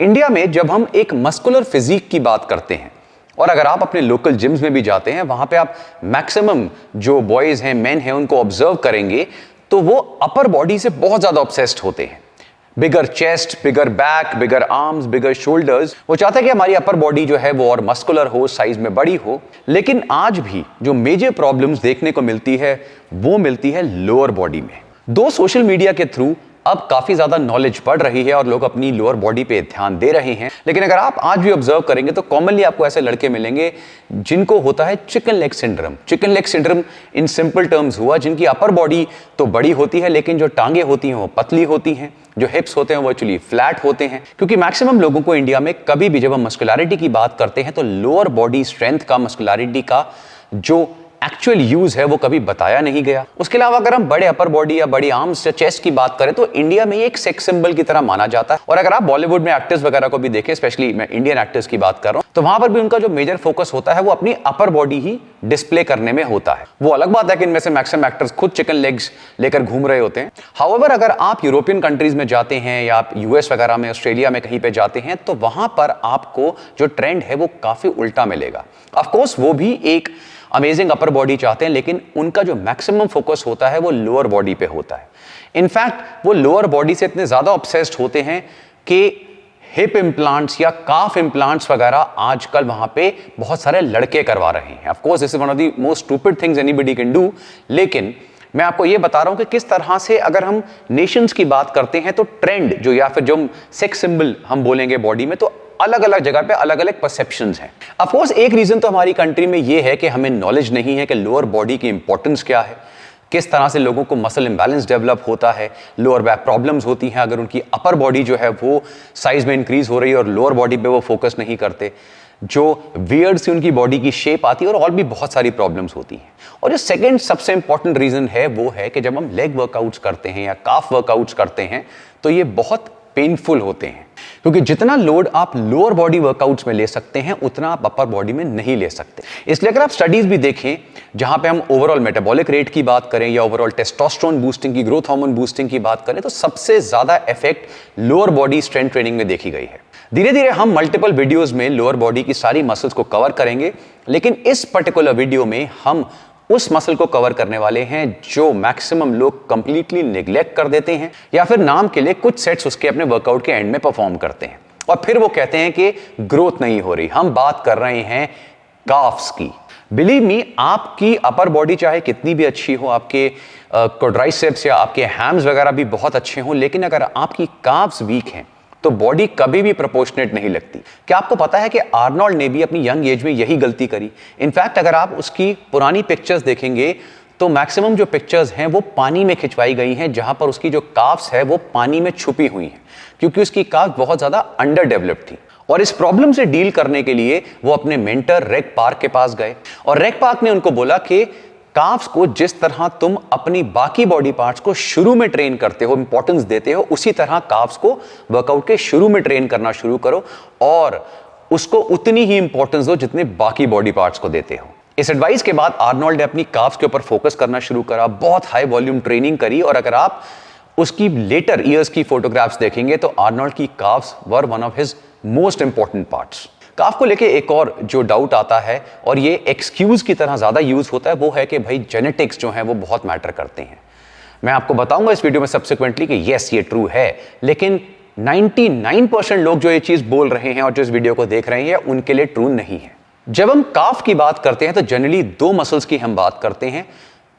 India में जब हम एक मस्कुलर फिजिक की बात करते हैं और अगर आप अपने लोकल जिम्स में भी जाते हैं, वहां पे आप मैक्सिमम जो बॉयज हैं, मेन हैं, उनको ऑब्जर्व करेंगे तो वो अपर बॉडी से बहुत ज्यादा ऑब्सेस्ड होते हैं। बिगर चेस्ट, बिगर बैक, बिगर आर्म्स, बिगर शोल्डर्स। वो चाहता है कि हमारी अपर बॉडी जो है वो और मस्कुलर हो, साइज में बड़ी हो। लेकिन आज भी जो मेजर प्रॉब्लम्स देखने को मिलती है वो मिलती है लोअर बॉडी में। दो सोशल मीडिया के थ्रू अब काफी ज्यादा नॉलेज बढ़ रही है और लोग अपनी लोअर बॉडी पे ध्यान दे रहे हैं, लेकिन अगर आप आज भी ऑब्जर्व करेंगे तो कॉमनली आपको ऐसे लड़के मिलेंगे जिनको होता है chicken leg syndrome. Chicken leg syndrome in simple terms हुआ जिनकी अपर बॉडी तो बड़ी होती है लेकिन जो टांगे होती हैं वो पतली होती हैं, जो हिप्स होते हैं वो एक्चुअली फ्लैट होते हैं। क्योंकि मैक्सिमम लोगों को इंडिया में कभी भी जब हम मस्कुलैरिटी की बात करते हैं तो लोअर बॉडी स्ट्रेंथ का, मस्कुलैरिटी का जो एक्चुअल यूज है वो कभी बताया नहीं गया। उसके अलावा अगर हम बड़े अपर बॉडी या बड़ी आर्म्स या चेस्ट की बात करें तो इंडिया में ये एक सेक्स सिंबल की तरह माना जाता है। और अगर आप बॉलीवुड में एक्टर्स वगैरह को भी देखें, स्पेशली मैं इंडियन एक्टर्स की बात कर रहा हूं, तो वहां पर भी उनका जो मेजर फोकस होता है वो अपनी अपर बॉडी ही डिस्प्ले करने में होता है। वो अलग बात है कि इनमें से मैक्सिमम एक्टर्स खुद चिकन लेग्स लेकर घूम रहे होते हैं। हाउएवर अगर आप यूरोपियन कंट्रीज में जाते हैं या आप यूएस वगैरह में, ऑस्ट्रेलिया में कहीं पे जाते हैं तो वहां पर आपको जो ट्रेंड है वो काफी उल्टा मिलेगा। ऑफ कोर्स वो भी एक अमेजिंग अपर बॉडी चाहते हैं लेकिन उनका जो मैक्सिमम फोकस होता है वो लोअर बॉडी पे होता है। इनफैक्ट वो लोअर बॉडी से इतने ज्यादा ऑब्सेस्ड होते हैं कि हिप इम्प्लांट्स या काफ इम्प्लांट्स वगैरह आजकल वहां पे बहुत सारे लड़के करवा रहे हैं। Of course this is one of the most stupid things anybody can do, लेकिन मैं आपको यह बता रहा हूं कि किस तरह से अगर हम नेशंस की बात करते हैं तो ट्रेंड जो या फिर जो सेक्स सिंबल हम बोलेंगे बॉडी में, तो अलग अलग जगह पे अलग अलग परसेप्शंस हैं। ऑफ कोर्स एक रीजन तो हमारी कंट्री में यह है कि हमें नॉलेज नहीं है कि लोअर बॉडी की इंपॉर्टेंस क्या है, किस तरह से लोगों को मसल इंबैलेंस डेवलप होता है, लोअर बैक प्रॉब्लम्स होती हैं अगर उनकी अपर बॉडी जो है वो साइज में इंक्रीज हो रही है और लोअर बॉडी पे वो फोकस नहीं करते, जो वियर्ड सी उनकी बॉडी की शेप आती है और भी बहुत सारी प्रॉब्लम्स होती हैं। और जो सेकंड सबसे इंपॉर्टेंट रीजन है वो है कि जब हम लेग वर्कआउट्स करते हैं या काफ वर्कआउट्स करते हैं तो ये बहुत पेनफुल होते हैं, क्योंकि जितना लोड आप लोअर बॉडी वर्कआउट्स में ले सकते हैं उतना आप अपर बॉडी में नहीं ले सकते। इसलिए अगर आप स्टडीज भी देखें जहां पे हम ओवरऑल मेटाबॉलिक रेट की बात करें या ओवरऑल टेस्टोस्टेरोन बूस्टिंग की, ग्रोथ हार्मोन बूस्टिंग की बात करें, तो सबसे ज्यादा effect lower body strength training में देखी गई है। धीरे धीरे हम मल्टीपल वीडियोस में लोअर बॉडी की सारी मसल्स को कवर करेंगे, लेकिन इस पर्टिकुलर वीडियो में हम उस मसल को कवर करने वाले हैं जो मैक्सिमम लोग कंप्लीटली निग्लेक्ट कर देते हैं या फिर नाम के लिए कुछ सेट्स उसके अपने वर्कआउट के एंड में परफॉर्म करते हैं और फिर वो कहते हैं कि ग्रोथ नहीं हो रही। हम बात कर रहे हैं काफ्स की। बिलीव मी, आपकी अपर बॉडी चाहे कितनी भी अच्छी हो, आपके क्वाड्राइसेप्स या आपके हैम्स वगैरह भी बहुत अच्छे हों, लेकिन अगर आपकी काफ्स वीक हैं तो बॉडी कभी भी प्रोपोर्शनेट नहीं लगती। क्या आपको पता है कि आर्नोल्ड ने भी अपनी यंग एज में यही गलती करी? इनफैक्ट अगर आप उसकी पुरानी पिक्चर्स देखेंगे तो मैक्सिमम जो पिक्चर्स हैं वो पानी में खिंचवाई गई हैं, जहां पर उसकी जो काफ्स है वो पानी में छुपी हुई हैं, क्योंकि उसकी काफ बहुत ज्यादा अंडर डेवलप्ड थी। और इस प्रॉब्लम से डील करने के लिए वो अपने मेंटर रेग पार्क के पास गए और रेग पार्क ने उनको बोला कि काफ्स को जिस तरह तुम अपनी बाकी बॉडी पार्ट्स को शुरू में ट्रेन करते हो, इंपॉर्टेंस देते हो, उसी तरह काफ्स को वर्कआउट के शुरू में ट्रेन करना शुरू करो और उसको उतनी ही इंपॉर्टेंस दो जितने बाकी बॉडी पार्ट्स को देते हो। इस एडवाइस के बाद आर्नोल्ड ने अपनी काफ्स के ऊपर फोकस करना शुरू करा, बहुत हाई वॉल्यूम ट्रेनिंग करी और अगर आप उसकी लेटर ईयर्स की फोटोग्राफ्स देखेंगे तो आर्नोल्ड की calves were one of his most important parts. Calf को लेके एक और जो डाउट आता है और ये एक्सक्यूज की तरह ज्यादा यूज होता है वो है कि भाई जेनेटिक्स जो है वो बहुत मैटर करते हैं। मैं आपको बताऊंगा इस वीडियो में सब्सिक्वेंटली कि यस ये ट्रू है, लेकिन 99% लोग जो ये चीज बोल रहे हैं और जो इस वीडियो को देख रहे हैं उनके लिए ट्रू नहीं है। जब हम काफ की बात करते हैं तो जनरली दो मसल्स की हम बात करते हैं,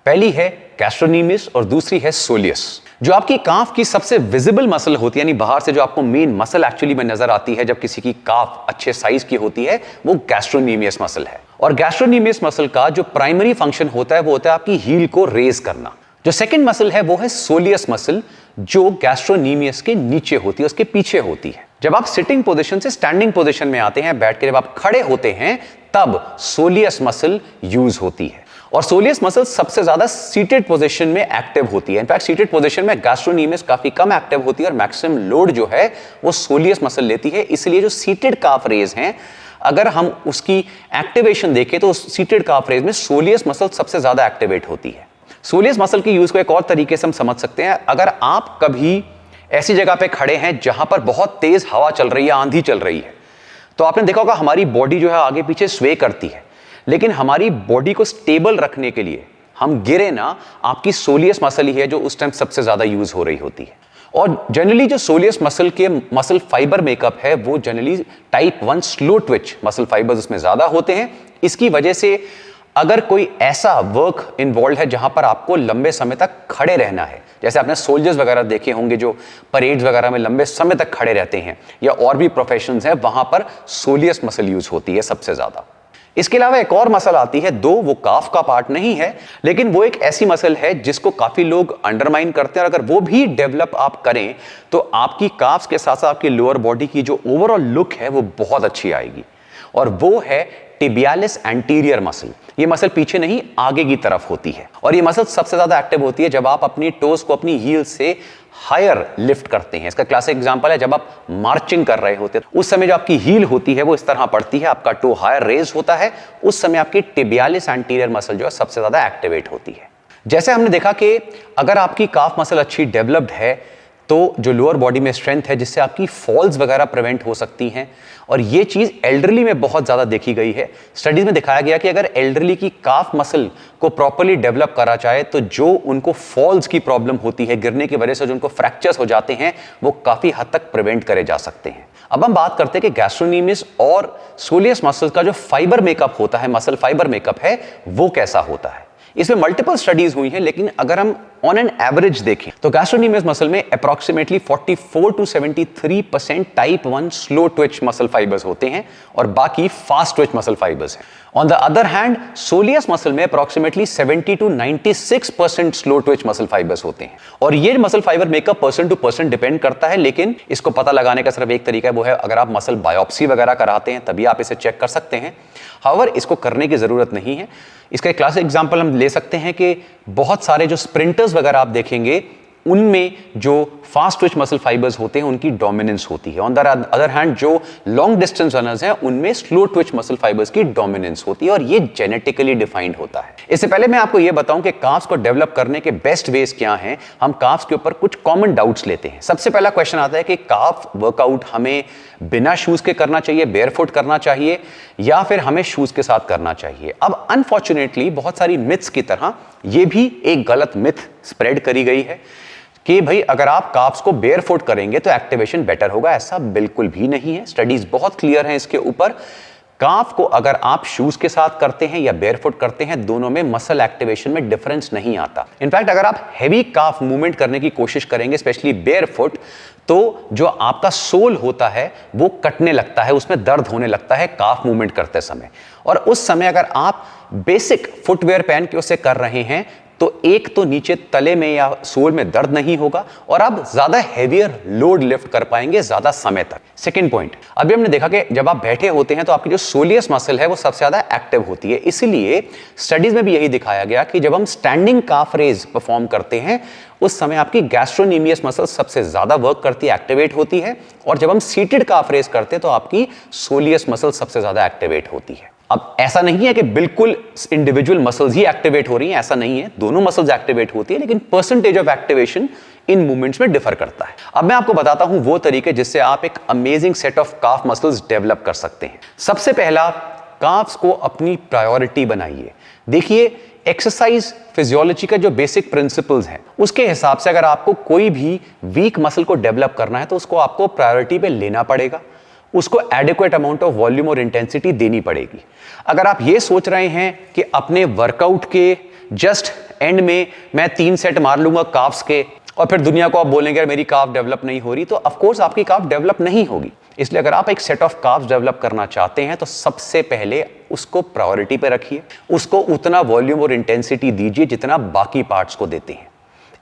पहली है गैस्ट्रोनीमियस और दूसरी है सोलियस। जो आपकी काफ की सबसे विजिबल मसल होती है, यानी बाहर से जो आपको मेन मसल एक्चुअली में नजर आती है जब किसी की काफ अच्छे साइज की होती है, वो गैस्ट्रोनीमियस मसल है। और गैस्ट्रोनीमियस मसल का जो प्राइमरी फंक्शन होता है वो होता है आपकी हील को रेज करना। जो सेकंड मसल है वो है सोलियस मसल, जो गैस्ट्रोनीमियस के नीचे होती है, उसके पीछे होती है। जब आप सिटिंग पोजीशन से स्टैंडिंग पोजीशन में आते हैं, बैठ के जब आप खड़े होते हैं, तब सोलियस मसल यूज होती है और सोलियस मसल सबसे ज्यादा सीटेड पोजीशन में एक्टिव होती है। इनफैक्ट सीटेड पोजीशन में गैस्ट्रोनीमियस काफी कम एक्टिव होती है और मैक्सिमम लोड जो है वो सोलियस मसल लेती है। इसलिए जो सीटेड काफ रेज हैं, अगर हम उसकी एक्टिवेशन देखें तो सीटेड काफ रेज में सोलियस मसल सबसे ज्यादा एक्टिवेट होती है। सोलियस मसल की यूज को एक और तरीके से हम समझ सकते हैं, अगर आप कभी ऐसी जगह पे खड़े हैं जहां पर बहुत तेज हवा चल रही है, आंधी चल रही है, तो आपने देखा होगा हमारी बॉडी जो है आगे पीछे स्वे करती है, लेकिन हमारी बॉडी को स्टेबल रखने के लिए हम गिरे ना, आपकी सोलियस मसल ही है जो उस टाइम सबसे ज्यादा यूज हो रही होती है। और जनरली जो सोलियस मसल के मसल फाइबर मेकअप है वो generally type 1 slow twitch muscle fibres उसमें ज्यादा होते हैं। इसकी वजह से अगर कोई ऐसा वर्क इन्वॉल्व है जहां पर आपको लंबे समय तक खड़े रहना है, जैसे आपने सोल्जर्स वगैरह देखे होंगे जो परेड्स वगैरह में लंबे समय तक खड़े रहते हैं, या और भी प्रोफेशंस हैं, वहां पर सोलियस मसल यूज होती है सबसे ज्यादा। इसके अलावा एक और मसल आती है, दो वो काफ का पार्ट नहीं है, लेकिन वो एक ऐसी मसल है जिसको काफी लोग अंडरमाइन करते हैं, और अगर वो भी डेवलप आप करें तो आपकी काफ्स के साथ साथ आपकी लोअर बॉडी की जो ओवरऑल लुक है वो बहुत अच्छी आएगी, और वो है टिबियालिस एंटीरियर मसल। ये मसल पीछे नहीं आगे की तरफ होती है, और ये मसल सबसे ज्यादा एक्टिव होती है जब आप अपनी टोज को अपनी हील से हायर लिफ्ट करते हैं। इसका क्लासिक एग्जांपल है जब आप मार्चिंग कर रहे होते हैं, उस समय जो आपकी हील होती है वो इस तरह पड़ती है, आपका टो हायर रेज होता है, उस समय आपकी टिबियालिस एंटीरियर मसल जो है सबसे ज्यादा एक्टिवेट होती है। जैसे हमने देखा कि अगर आपकी काफ मसल अच्छी डेवलप्ड है तो जो लोअर बॉडी में स्ट्रेंथ है जिससे आपकी फॉल्स वगैरह प्रिवेंट हो सकती हैं, और ये चीज एल्डरली में बहुत ज्यादा देखी गई है। स्टडीज में दिखाया गया कि अगर एल्डरली की काफ मसल को प्रॉपर्ली डेवलप करा जाए तो जो उनको फॉल्स की प्रॉब्लम होती है, गिरने की वजह से जो उनको फ्रैक्चर्स हो जाते हैं, वो काफी हद तक प्रिवेंट करे जा सकते हैं। अब हम बात करते हैं कि गैस्ट्रोनीमियस और सोलियस मसल्स का जो फाइबर मेकअप होता है, मसल फाइबर मेकअप है, वो कैसा होता है। इसमें मल्टीपल स्टडीज हुई हैं, लेकिन अगर हम ऑन एन एवरेज देखें तो गैस्ट्रोनीमियस मसल में approximately 44 to 73% type 1 slow twitch muscle fibres होते हैं और बाकी फास्ट ट्विच मसल फाइबर्स हैं। On the other hand soleus muscle में approximately 70 to 96% slow twitch muscle fibres होते हैं, और ये muscle fibre makeup person to person depend करता है, लेकिन इसको पता लगाने का सिर्फ एक तरीका है, वो है अगर आप मसल बायोप्सी वगैरह कराते हैं तभी आप इसे चेक कर सकते हैं। हाउएवर इसको करने की जरूरत नहीं है। इसका एक क्लासिक एग्जांपल हम ले सकते हैं कि बहुत सारे जो स्प्रिंटर्स वगैरह आप देखेंगे उनमें जो फास्ट ट्विच मसल फाइबर्स होते हैं उनकी डोमिनेंस होती है। ऑन द अदर हैंड जो लॉन्ग डिस्टेंस रनर्स हैं उनमें स्लो ट्विच मसल फाइबर्स की डोमिनेंस होती है, और ये जेनेटिकली डिफाइंड होता है। इससे पहले मैं आपको ये बताऊं कि काफ्स को डेवलप करने के बेस्ट वेज क्या हैं, हम काफ्स के ऊपर कुछ कॉमन डाउट्स लेते हैं। सबसे पहला क्वेश्चन आता है कि काफ वर्कआउट हमें बिना शूज के करना चाहिए, बेयरफुट करना चाहिए, या फिर हमें शूज के साथ करना चाहिए। अब अनफॉर्चुनेटली बहुत सारी मिथ्स की तरह ये भी एक गलत मिथ स्प्रेड करी गई है कि भाई अगर आप काफ्स को बेयरफुट करेंगे तो एक्टिवेशन बेटर होगा। ऐसा बिल्कुल भी नहीं है। स्टडीज बहुत क्लियर हैं इसके ऊपर। काफ को अगर आप शूज के साथ करते हैं या बेयरफुट करते हैं, दोनों में मसल एक्टिवेशन में डिफरेंस नहीं आता। इनफैक्ट अगर आप हैवी काफ मूवमेंट करने की कोशिश करेंगे, स्पेशली बेयरफुट, तो जो आपका सोल होता है वो कटने लगता है, उसमें दर्द होने लगता है काफ मूवमेंट करते समय। और उस समय अगर आप बेसिक फुटवेयर पहन के उसे कर रहे हैं तो एक तो नीचे तले में या सोल में दर्द नहीं होगा, और आप ज्यादा हेवियर लोड लिफ्ट कर पाएंगे ज्यादा समय तक। सेकंड पॉइंट, अभी हमने देखा कि जब आप बैठे होते हैं तो आपकी जो सोलियस मसल है वो सबसे ज्यादा एक्टिव होती है। इसलिए स्टडीज में भी यही दिखाया गया कि जब हम स्टैंडिंग काफ रेज परफॉर्म करते हैं उस समय आपकी गैस्ट्रोनीमियस मसल सबसे ज्यादा वर्क करती है, एक्टिवेट होती है, और जब हम सीटेड काफ रेज करते हैं तो आपकी सोलियस मसल सबसे ज्यादा एक्टिवेट होती है। अब ऐसा नहीं है कि बिल्कुल इंडिविजुअल मसल्स ही एक्टिवेट हो रही हैं, ऐसा नहीं है, दोनों मसल्स एक्टिवेट होती है, लेकिन percentage of activation in movements में डिफर करता है। अब मैं आपको बताता हूं वो तरीके जिससे आप एक amazing set of calf muscles develop कर सकते हैं। सबसे पहला, काफ्स को अपनी प्रायोरिटी बनाइए। देखिए, एक्सरसाइज फिजियोलॉजी का जो बेसिक प्रिंसिपल्स हैं उसके हिसाब से अगर आपको कोई भी वीक मसल को डेवलप करना है तो उसको आपको प्रायोरिटी पे लेना पड़ेगा, उसको एडिक्वेट अमाउंट ऑफ वॉल्यूम और इंटेंसिटी देनी पड़ेगी। अगर आप ये सोच रहे हैं कि अपने वर्कआउट के जस्ट एंड में मैं 3 सेट मार लूंगा काफ्स के और फिर दुनिया को आप बोलेंगे मेरी काफ डेवलप नहीं हो रही, तो ऑफ कोर्स आपकी काफ डेवलप नहीं होगी। इसलिए अगर आप एक सेट ऑफ काफ्स डेवलप करना चाहते हैं तो सबसे पहले उसको प्रायोरिटी पे रखिए, उसको उतना वॉल्यूम और इंटेंसिटी दीजिए जितना बाकी पार्ट्स को देते हैं।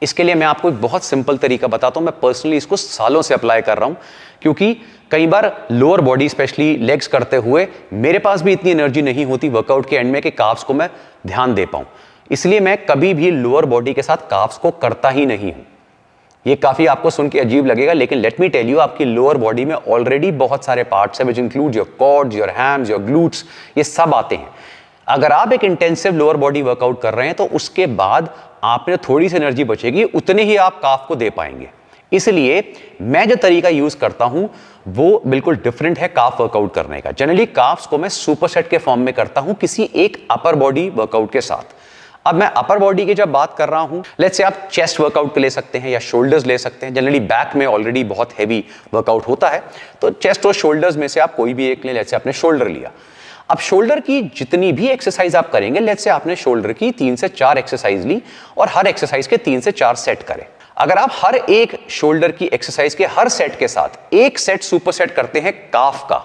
इसके लिए मैं आपको एक बहुत सिंपल तरीका बताता हूं। मैं पर्सनली इसको सालों से अप्लाई कर रहा हूं, क्योंकि कई बार लोअर बॉडी स्पेशली लेग्स करते हुए मेरे पास भी इतनी एनर्जी नहीं होती वर्कआउट के एंड में कि काफ्स को मैं ध्यान दे पाऊं। इसलिए मैं कभी भी लोअर बॉडी के साथ काफ्स को करता ही नहीं हूं। ये काफी आपको सुन के अजीब लगेगा, लेकिन लेट मी टेल यू, आपकी लोअर बॉडी में ऑलरेडी बहुत सारे पार्ट्स हैं which include your quads, your hams, your glutes, ये सब आते हैं। अगर आप एक इंटेंसिव लोअर बॉडी वर्कआउट कर रहे हैं तो उसके बाद आप में थोड़ी सी एनर्जी बचेगी, उतने ही आप काफ को दे पाएंगे। इसलिए मैं जो तरीका यूज करता हूं वो बिल्कुल डिफरेंट है काफ वर्कआउट करने का। जनरली काफ्स को मैं सुपरसेट के फॉर्म में करता हूं किसी एक अपर बॉडी वर्कआउट के साथ। अब मैं अपर बॉडी की जब बात कर रहा हूं, लेट्स से आप चेस्ट वर्कआउट के ले सकते हैं या शोल्डर्स ले सकते हैं। जनरली बैक में ऑलरेडी बहुत हैवी वर्कआउट होता है, तो चेस्ट और शोल्डर्स में से आप कोई भी एक ले। लेट्स से आपने शोल्डर लिया। अब शोल्डर की जितनी भी एक्सरसाइज आप करेंगे, लेट्स से आपने शोल्डर की 3 से 4 एक्सरसाइज ली और हर एक्सरसाइज के 3 से 4 सेट करें। अगर आप हर एक शोल्डर की एक्सरसाइज के हर सेट के साथ एक सेट सुपर सेट करते हैं काफ का,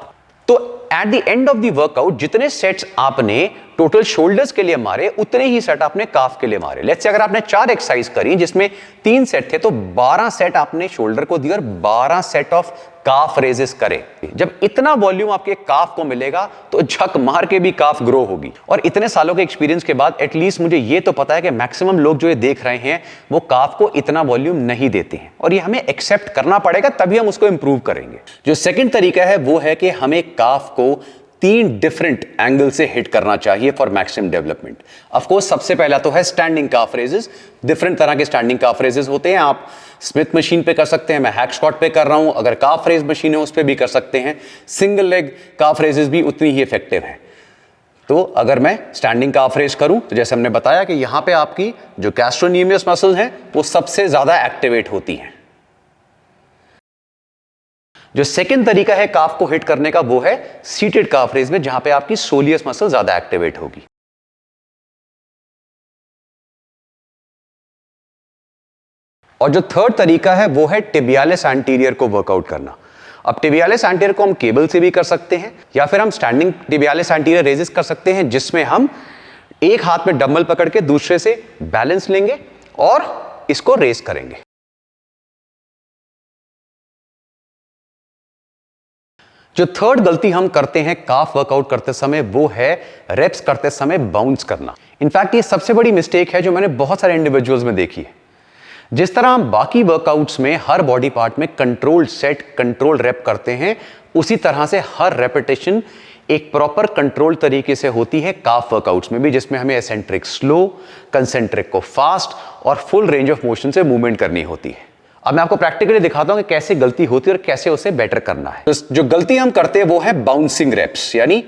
तो at the end of the workout जितने सेट्स आपने टोटल शोल्डर्स के लिए मारे उतने ही सेट आपने काफ के लिए मारे। लेट्स से अगर आपने 4 एक्सरसाइज करी जिसमें 3 सेट थे, तो 12 सेट आपने शोल्डर को दिए और 12 सेट ऑफ काफ रेजेस करे। जब इतना वॉल्यूम आपके काफ को मिलेगा तो झक मार के भी काफ ग्रो होगी। और इतने सालों के एक्सपीरियंस के बाद एटलीस्ट मुझे ये तो पता है कि मैक्सिमम लोग जो ये देख रहे हैं वो काफ को इतना वॉल्यूम नहीं देते हैं, और ये हमें एक्सेप्ट करना पड़ेगा, तभी हम उसको इंप्रूव करेंगे। जो सेकंड तरीका है वो है कि हमें काफ को 3 डिफरेंट एंगल से हिट करना चाहिए for maximum development. Of course सबसे पहला तो है स्टैंडिंग काफ रेजेस। डिफरेंट तरह के स्टैंडिंग काफ रेजेस होते हैं। आप स्मिथ मशीन पे कर सकते हैं, मैं हैक स्क्वाट पे कर रहा हूं। अगर काफ रेज मशीन है उस पे भी कर सकते हैं। सिंगल लेग काफ रेजेस भी उतनी ही इफेक्टिव है। तो अगर मैं स्टैंडिंग काफ रेज करूं तो जैसे हमने बताया कि यहां पे आपकी जो गैस्ट्रोनिमियस मसल है वो सबसे ज्यादा एक्टिवेट होती है। जो सेकंड तरीका है काफ को हिट करने का वो है सीटेड काफ रेज में, जहां पे आपकी सोलियस मसल ज्यादा एक्टिवेट होगी। और जो थर्ड तरीका है वो है टिबियालिस एंटीरियर को वर्कआउट करना। अब टिबियालिस एंटीरियर को हम केबल से भी कर सकते हैं या फिर हम स्टैंडिंग टिबियालिस एंटीरियर रेजेस कर सकते हैं, जिसमें हम एक हाथ में डंबल पकड़ के दूसरे से बैलेंस लेंगे और इसको रेस करेंगे। जो थर्ड गलती हम करते हैं काफ वर्कआउट करते समय वो है रेप्स करते समय बाउंस करना। इनफैक्ट ये सबसे बड़ी मिस्टेक है जो मैंने बहुत सारे इंडिविजुअल्स में देखी है। जिस तरह हम बाकी वर्कआउट्स में हर बॉडी पार्ट में कंट्रोल्ड सेट कंट्रोल रेप करते हैं, उसी तरह से हर रेपिटेशन एक प्रॉपर कंट्रोल तरीके से होती है काफ वर्कआउट्स में भी, जिसमें हमें एसेंट्रिक स्लो, कंसेंट्रिक को फास्ट और फुल रेंज ऑफ मोशन से मूवमेंट करनी होती है। अब मैं आपको प्रैक्टिकली दिखाता हूं कि कैसे गलती होती है और कैसे उसे बेटर करना है। तो जो गलती हम करते हैं वो है बाउंसिंग रेप्स, यानी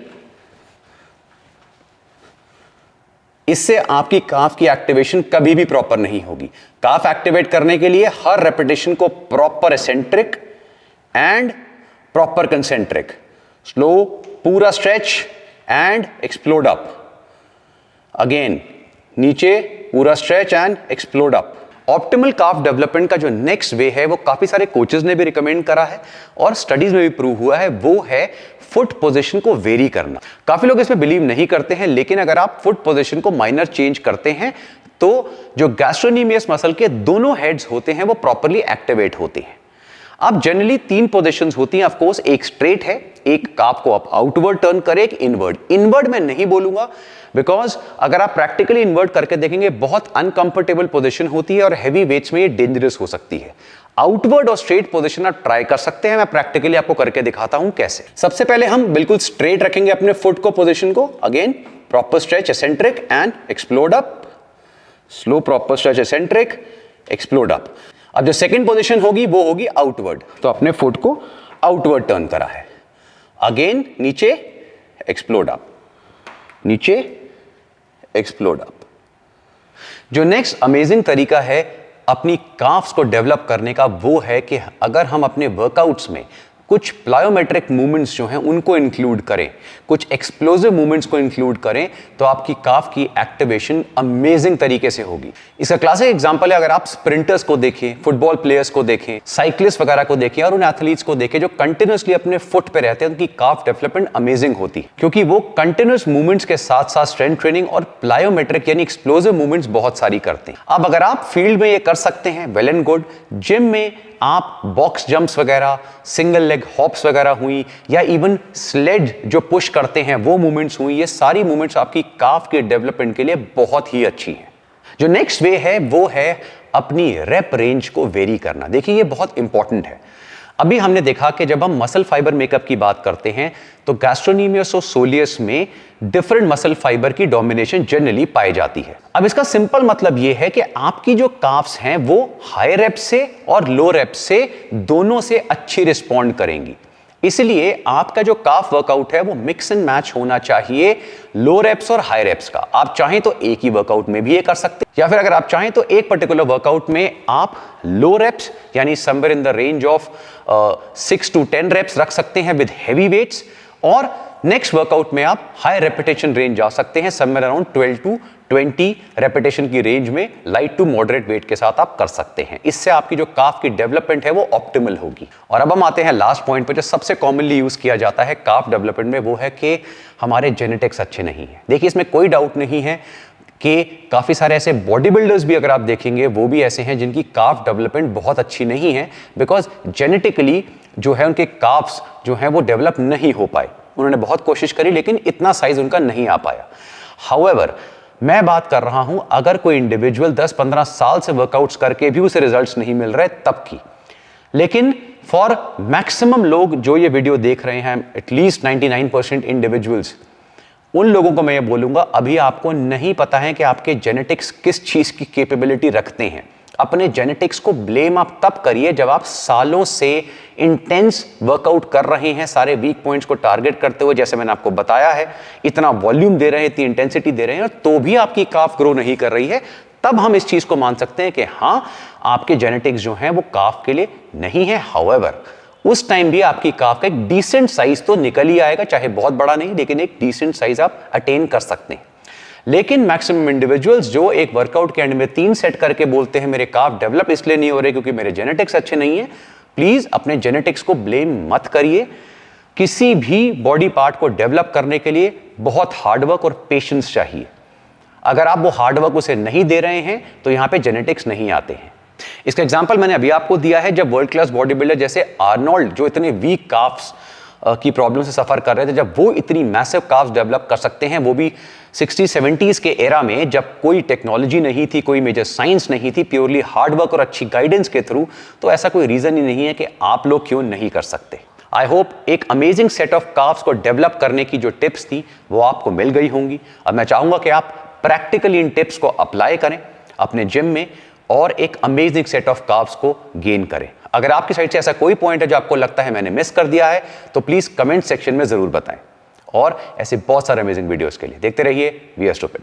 इससे आपकी काफ की एक्टिवेशन कभी भी प्रॉपर नहीं होगी। काफ एक्टिवेट करने के लिए हर रेपिटेशन को proper eccentric and proper concentric, slow, पूरा stretch and explode up, again नीचे पूरा stretch and explode up. Optimal calf development का जो नेक्स्ट वे है वो काफी सारे कोचेस ने भी रिकमेंड करा है और स्टडीज में भी प्रूव हुआ है, वो है फुट पोजीशन को वेरी करना। काफी लोग इसमें बिलीव नहीं करते हैं, लेकिन अगर आप फुट पोजीशन को माइनर चेंज करते हैं तो जो गैस्ट्रोनीमियस मसल के दोनों हेड्स होते हैं वो प्रॉपर्ली एक्टिवेट होते हैं। अब जनरली 3 पोजीशंस होती हैं। ऑफ कोर्स एक स्ट्रेट है, एक काफ को आप आउटवर्ड टर्न करें, एक इनवर्ड। इनवर्ड मैं नहीं बोलूंगा बिकॉज अगर आप प्रैक्टिकली इन्वर्ट करके देखेंगे बहुत अनकंफर्टेबल पोजीशन होती है और हैवी वेट्स में ये डेंजरस हो सकती है। आउटवर्ड और स्ट्रेट पोजीशन आप ट्राई कर सकते हैं, मैं प्रैक्टिकली आपको करके दिखाता हूं कैसे। सबसे पहले हम बिल्कुल स्ट्रेट रखेंगे अपने फुट को, पोजीशन को, again proper stretch eccentric and explode up, slow proper stretch eccentric explode up. अब जो सेकंड पोजीशन होगी वो होगी आउटवर्ड, तो अपने फुट को आउटवर्ड टर्न करा है, अगेन नीचे एक्सप्लोड अप, नीचे एक्सप्लोड अप। जो नेक्स्ट अमेजिंग तरीका है अपनी काफ्स को डेवलप करने का वो है कि अगर हम अपने वर्कआउट्स में कुछ प्लायोमेट्रिक मूवमेंट्स जो हैं उनको इंक्लूड करें, कुछ एक्सप्लोसिव मूवमेंट्स को इंक्लूड करें, तो आपकी काफ की एक्टिवेशन अमेजिंग तरीके से होगी। इसका क्लासिक एग्जांपल है, अगर आप स्प्रिंटर्स को देखें, फुटबॉल प्लेयर्स को देखें, साइक्लिस्ट वगैरह को देखें और उन एथलीट्स को देखें जो कंटिन्यूअसली अपने फुट पे रहते हैं, उनकी काफ डेवलपमेंट अमेजिंग होती है, क्योंकि वो कंटिन्यूअस मूवमेंट्स के साथ साथ स्ट्रेंथ ट्रेनिंग और प्लायोमेट्रिक यानी एक्सप्लोसिव मूवमेंट्स बहुत सारी करते हैं। अब अगर आप फील्ड में ये कर सकते हैं, वेल एंड गुड। जिम में आप बॉक्स जंप्स वगैरह, सिंगल लेग हॉप्स वगैरह हुई, या इवन स्लेड जो पुश करते हैं वो मूवमेंट्स हुई, ये सारी मूवमेंट्स आपकी काफ के डेवलपमेंट के लिए बहुत ही अच्छी हैं। जो नेक्स्ट वे है वो है अपनी रेप रेंज को वेरी करना। देखिए ये बहुत इंपॉर्टेंट है। अभी हमने देखा कि जब हम मसल फाइबर मेकअप की बात करते हैं तो गैस्ट्रोनीमियस और सोलियस में डिफरेंट मसल फाइबर की डोमिनेशन जनरली पाई जाती है। अब इसका सिंपल मतलब यह है कि आपकी जो काफ्स हैं वो हाई रेप से और लो रेप से दोनों से अच्छी रिस्पॉन्ड करेंगी। इसलिए आपका जो काफ वर्कआउट है वो मिक्स एंड मैच होना चाहिए लो रेप्स और हाई रेप्स का। आप चाहें तो एक ही वर्कआउट में भी ये कर सकते हैं, या फिर अगर आप चाहें तो एक पर्टिकुलर वर्कआउट में आप लो रेप्स यानी somewhere in the range of 6 to 10 reps रख सकते हैं विद हेवी वेट्स, और नेक्स्ट वर्कआउट में आप हाई रेपिटेशन रेंज जा सकते हैं समवेयर अराउंड 12 to 20 रेपिटेशन की रेंज में लाइट टू मॉडरेट वेट के साथ आप कर सकते हैं। इससे आपकी जो काफ की डेवलपमेंट है वो ऑप्टिमल होगी। और अब हम आते हैं लास्ट पॉइंट पे जो सबसे कॉमनली यूज किया जाता है काफ डेवलपमेंट में, वो है कि हमारे जेनेटिक्स अच्छे नहीं है। देखिए इसमें कोई डाउट नहीं है कि काफी सारे ऐसे बॉडी बिल्डर्स भी अगर आप देखेंगे वो भी ऐसे हैं जिनकी काफ डेवलपमेंट बहुत अच्छी नहीं है, बिकॉज जेनेटिकली जो है उनके काफ्स जो है वो डेवलप नहीं हो पाए। उन्होंने बहुत कोशिश करी लेकिन इतना साइज उनका नहीं आ पाया। हाउएवर मैं बात कर रहा हूं अगर कोई इंडिविजुअल 10-15 साल से वर्कआउट्स करके भी उसे रिजल्ट्स नहीं मिल रहे तब की, लेकिन फॉर मैक्सिमम लोग जो ये वीडियो देख रहे हैं, एटलीस्ट 99% इंडिविजुअल्स, उन लोगों को मैं ये बोलूंगा अभी आपको नहीं पता है कि आपके जेनेटिक्स किस चीज की कैपेबिलिटी रखते हैं। अपने जेनेटिक्स को ब्लेम आप तब करिए जब आप सालों से इंटेंस वर्कआउट कर रहे हैं, सारे वीक पॉइंट्स को टारगेट करते हुए, जैसे मैंने आपको बताया है, इतना वॉल्यूम दे रहे हैं, इतनी इंटेंसिटी दे रहे हैं, और तो भी आपकी काफ ग्रो नहीं कर रही है, तब हम इस चीज को मान सकते हैं कि हां आपके जेनेटिक्स जो हैं वो काफ के लिए नहीं है। हाउएवर उस टाइम भी आपकी काफ का एक डिसेंट साइज तो निकल ही आएगा, चाहे बहुत बड़ा नहीं लेकिन एक डिसेंट साइज आप अटेन कर सकते हैं। लेकिन मैक्सिमम इंडिविजुअल्स जो एक वर्कआउट के एंड में 3 सेट करके बोलते हैं मेरे काफ डेवलप इसलिए नहीं हो रहे क्योंकि मेरे जेनेटिक्स अच्छे नहीं है, प्लीज अपने जेनेटिक्स को ब्लेम मत करिए। किसी भी बॉडी पार्ट को डेवलप करने के लिए बहुत हार्डवर्क और पेशेंस चाहिए। अगर आप वो हार्डवर्क उसे नहीं दे रहे हैं तो यहां पे जेनेटिक्स नहीं आते हैं। इसका एग्जांपल मैंने अभी आपको दिया है, जब वर्ल्ड क्लास बॉडी बिल्डर जैसे आर्नोल्ड जो इतने वीक काफ्स की प्रॉब्लम से सफर कर रहे थे, जब वो इतनी मैसिव काफ्स डेवलप कर सकते हैं, वो भी 60-70s के एरा में जब कोई टेक्नोलॉजी नहीं थी, कोई मेजर साइंस नहीं थी, प्योरली हार्डवर्क और अच्छी गाइडेंस के थ्रू, तो ऐसा कोई रीजन ही नहीं है कि आप लोग क्यों नहीं कर सकते। आई होप एक अमेजिंग सेट ऑफ काफ्स को डेवलप करने की जो टिप्स थी वो आपको मिल गई होंगी। अब मैं चाहूंगा कि आप प्रैक्टिकली इन टिप्स को अप्लाई करें अपने जिम में और एक अमेजिंग सेट ऑफ काफ्स को गेन करें। अगर आपकी साइड से ऐसा कोई पॉइंट है जो आपको लगता है मैंने मिस कर दिया है तो प्लीज कमेंट सेक्शन में जरूर बताएं। और ऐसे बहुत सारे अमेजिंग वीडियोस के लिए देखते रहिए वी आर स्टूपिड।